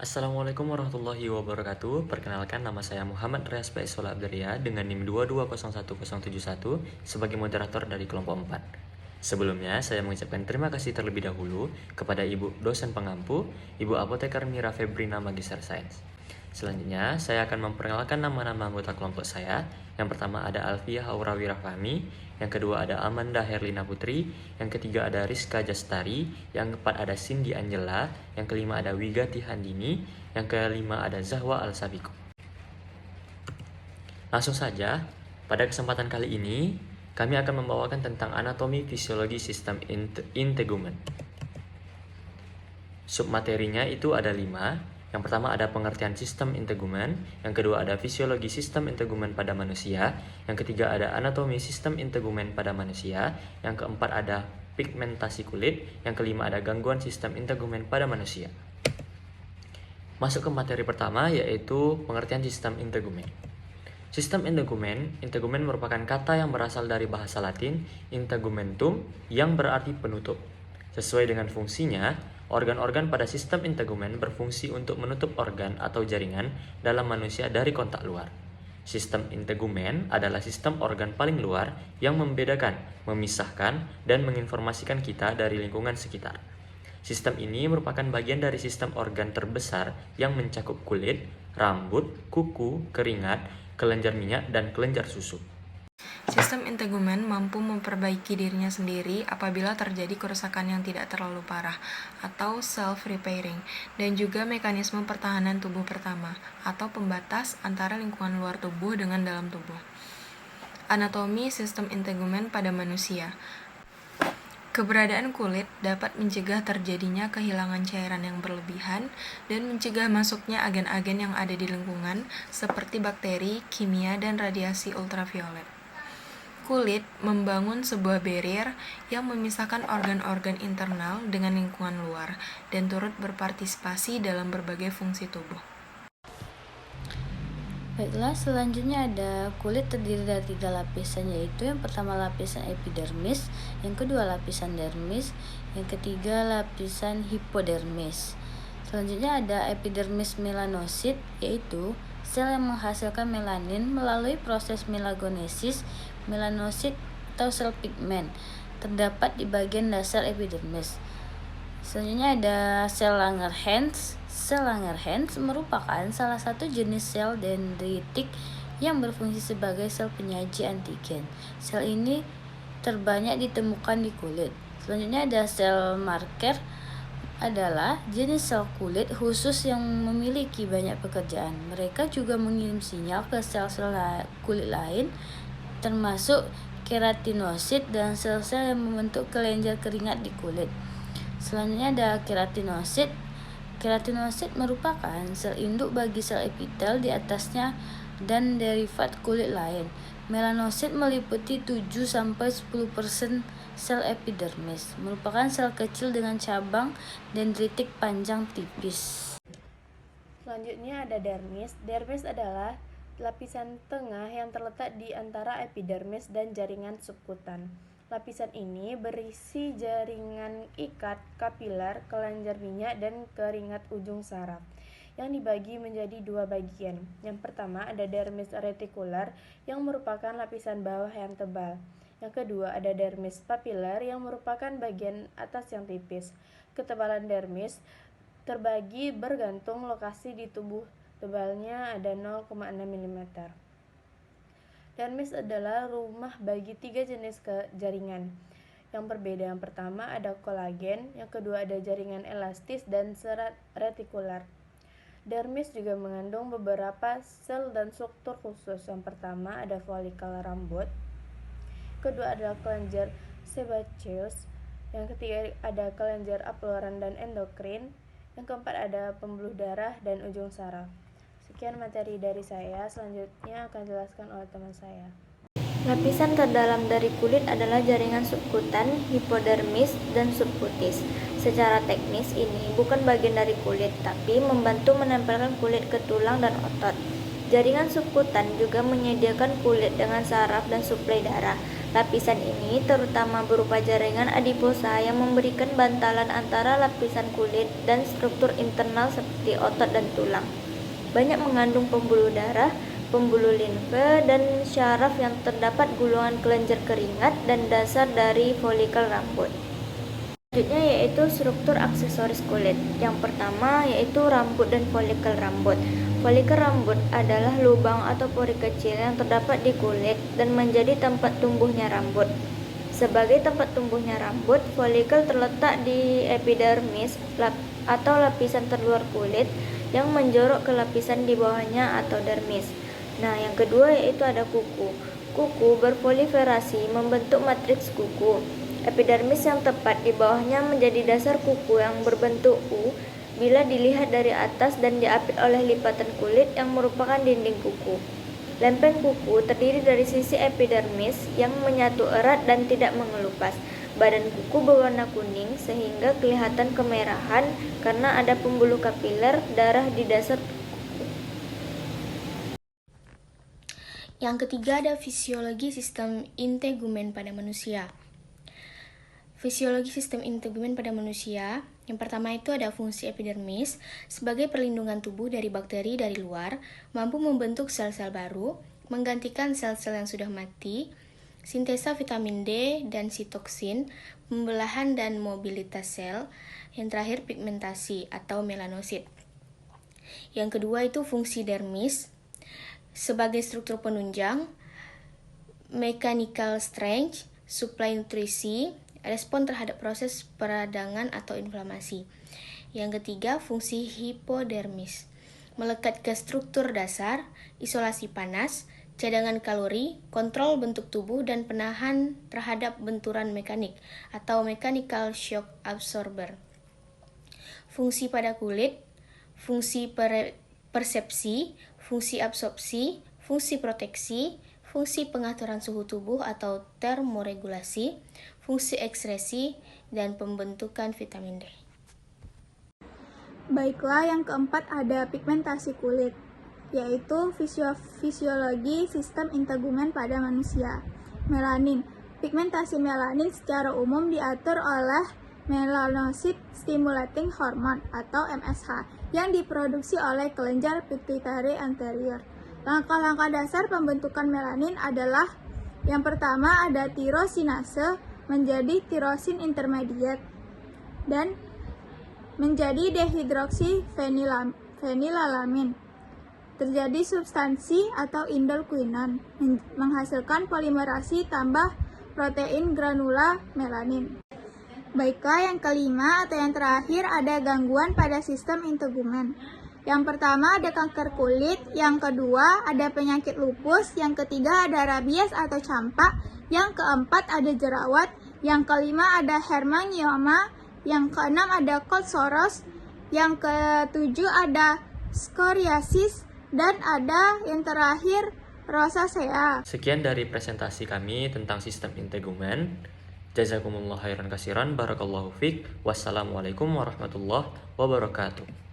Assalamualaikum warahmatullahi wabarakatuh. Perkenalkan, nama saya Muhammad Rias Baisola Abdaria dengan NIM 2201071 sebagai moderator dari kelompok 4. Sebelumnya, saya mengucapkan terima kasih terlebih dahulu kepada Ibu dosen pengampu, Ibu Apoteker Mira Febrina Magister Sains. Selanjutnya, saya akan memperkenalkan nama-nama anggota kelompok saya. Yang pertama ada Alfiah Aurawira Fahmi, yang kedua ada Amanda Herlina Putri, yang ketiga ada Rizka Jastari, yang keempat ada Cindy Angela, yang kelima ada Wigati Handini, yang kelima ada Zahwa Al-Sabiqo. Langsung saja, pada kesempatan kali ini, kami akan membawakan tentang anatomi fisiologi sistem integumen. Submaterinya itu ada 5. Yang pertama ada pengertian sistem integumen, yang kedua ada fisiologi sistem integumen pada manusia, yang ketiga ada anatomi sistem integumen pada manusia, yang keempat ada pigmentasi kulit, yang kelima ada gangguan sistem integumen pada manusia. Masuk ke materi pertama, yaitu pengertian sistem integumen. Sistem integumen merupakan kata yang berasal dari bahasa Latin integumentum yang berarti penutup. Sesuai dengan fungsinya, organ-organ pada sistem integumen berfungsi untuk menutup organ atau jaringan dalam manusia dari kontak luar. Sistem integumen adalah sistem organ paling luar yang membedakan, memisahkan, dan menginformasikan kita dari lingkungan sekitar. Sistem ini merupakan bagian dari sistem organ terbesar yang mencakup kulit, rambut, kuku, keringat, kelenjar minyak, dan kelenjar susu. Sistem integumen mampu memperbaiki dirinya sendiri apabila terjadi kerusakan yang tidak terlalu parah atau self-repairing, dan juga mekanisme pertahanan tubuh pertama atau pembatas antara lingkungan luar tubuh dengan dalam tubuh. Anatomi sistem integumen pada manusia. Keberadaan kulit dapat mencegah terjadinya kehilangan cairan yang berlebihan dan mencegah masuknya agen-agen yang ada di lingkungan seperti bakteri, kimia, dan radiasi ultraviolet. Kulit membangun sebuah barrier yang memisahkan organ-organ internal dengan lingkungan luar dan turut berpartisipasi dalam berbagai fungsi tubuh. Baiklah, selanjutnya ada kulit terdiri dari 3 lapisan, yaitu yang pertama lapisan epidermis, yang kedua lapisan dermis, yang ketiga lapisan hipodermis. Selanjutnya ada epidermis melanosit, yaitu sel yang menghasilkan melanin melalui proses melagonesis. Melanosit atau sel pigmen terdapat di bagian dasar epidermis. Selanjutnya ada sel Langerhans. Sel Langerhans merupakan salah satu jenis sel dendritik yang berfungsi sebagai sel penyaji antigen. Sel ini terbanyak ditemukan di kulit. Selanjutnya ada sel marker, adalah jenis sel kulit khusus yang memiliki banyak pekerjaan. Mereka juga mengirim sinyal ke sel-sel kulit lain, termasuk keratinosit dan sel-sel yang membentuk kelenjar keringat di kulit. Selanjutnya ada keratinosit. Keratinosit merupakan sel induk bagi sel epitel di atasnya dan derivat kulit lain. Melanosit meliputi 7-10% sel epidermis, merupakan sel kecil dengan cabang dendritik panjang tipis. Selanjutnya ada dermis. Dermis adalah lapisan tengah yang terletak di antara epidermis dan jaringan subkutan. Lapisan ini berisi jaringan ikat, kapiler, kelenjar minyak, dan keringat ujung saraf yang dibagi menjadi 2 bagian. Yang pertama ada dermis retikular yang merupakan lapisan bawah yang tebal. Yang kedua ada dermis papiler yang merupakan bagian atas yang tipis. Ketebalan dermis terbagi bergantung lokasi di tubuh. Tebalnya ada 0,6 mm. Dermis adalah rumah bagi 3 jenis jaringan yang berbeda. Yang pertama ada kolagen, yang kedua ada jaringan elastis dan serat retikular. Dermis juga mengandung beberapa sel dan struktur khusus. Yang pertama ada folikel rambut, kedua adalah kelenjar sebaceous, yang ketiga ada kelenjar afluran dan endokrin, yang keempat ada pembuluh darah dan ujung saraf. Sekian materi dari saya, selanjutnya akan dijelaskan oleh teman saya. Lapisan terdalam dari kulit adalah jaringan subkutan, hipodermis, dan subkutis. Secara teknis ini bukan bagian dari kulit, tapi membantu menempelkan kulit ke tulang dan otot. Jaringan subkutan juga menyediakan kulit dengan saraf dan suplai darah. Lapisan ini terutama berupa jaringan adiposa yang memberikan bantalan antara lapisan kulit dan struktur internal seperti otot dan tulang. Banyak mengandung pembuluh darah, pembuluh limfe, dan syaraf yang terdapat gulungan kelenjar keringat dan dasar dari folikel rambut. Selanjutnya yaitu struktur aksesoris kulit. Yang pertama yaitu rambut dan folikel rambut. Folikel rambut adalah lubang atau pori kecil yang terdapat di kulit dan menjadi tempat tumbuhnya rambut. Sebagai tempat tumbuhnya rambut, folikel terletak di epidermis atau lapisan terluar kulit yang menjorok ke lapisan di bawahnya atau dermis. Nah, yang kedua yaitu ada kuku. Kuku berproliferasi membentuk matriks kuku. Epidermis yang tepat di bawahnya menjadi dasar kuku yang berbentuk U bila dilihat dari atas dan diapit oleh lipatan kulit yang merupakan dinding kuku. Lempeng kuku terdiri dari sisi epidermis yang menyatu erat dan tidak mengelupas. Badan kuku berwarna kuning sehingga kelihatan kemerahan karena ada pembuluh kapiler darah di dasar kuku. Yang ketiga ada fisiologi sistem integumen pada manusia. Fisiologi sistem integumen pada manusia, yang pertama itu ada fungsi epidermis sebagai perlindungan tubuh dari bakteri dari luar, mampu membentuk sel-sel baru, menggantikan sel-sel yang sudah mati, sintesa vitamin D dan sitoksin, pembelahan dan mobilitas sel, yang terakhir pigmentasi atau melanosit. Yang kedua itu fungsi dermis sebagai struktur penunjang, mechanical strength, suplai nutrisi, respon terhadap proses peradangan atau inflamasi. Yang ketiga, fungsi hipodermis, melekat ke struktur dasar, isolasi panas, cadangan kalori, kontrol bentuk tubuh, dan penahan terhadap benturan mekanik atau mechanical shock absorber. Fungsi pada kulit, fungsi persepsi, fungsi absorpsi, fungsi proteksi, fungsi pengaturan suhu tubuh atau termoregulasi, fungsi ekskresi, dan pembentukan vitamin D. Baiklah, yang keempat ada pigmentasi kulit, yaitu fisiologi sistem integumen pada manusia. Melanin. Pigmentasi melanin secara umum diatur oleh melanocyte stimulating hormone atau MSH yang diproduksi oleh kelenjar pituitary anterior. Langkah-langkah dasar pembentukan melanin adalah yang pertama ada tirosinase menjadi tirosin intermediate dan menjadi dehidroksi fenilalamin. Terjadi substansi atau indol-quinon menghasilkan polimerasi tambah protein granula melanin. Baiklah, yang kelima atau yang terakhir ada gangguan pada sistem integumen. Yang pertama ada kanker kulit, yang kedua ada penyakit lupus, yang ketiga ada rabies atau campak, yang keempat ada jerawat, yang kelima ada hemangioma, yang keenam ada cold sores, yang ketujuh ada skoriasis, dan ada yang terakhir rosacea. Sekian dari presentasi kami tentang sistem integumen. Jazakumullah khairan kasiran, barakallahu fiik. Wassalamualaikum warahmatullahi wabarakatuh.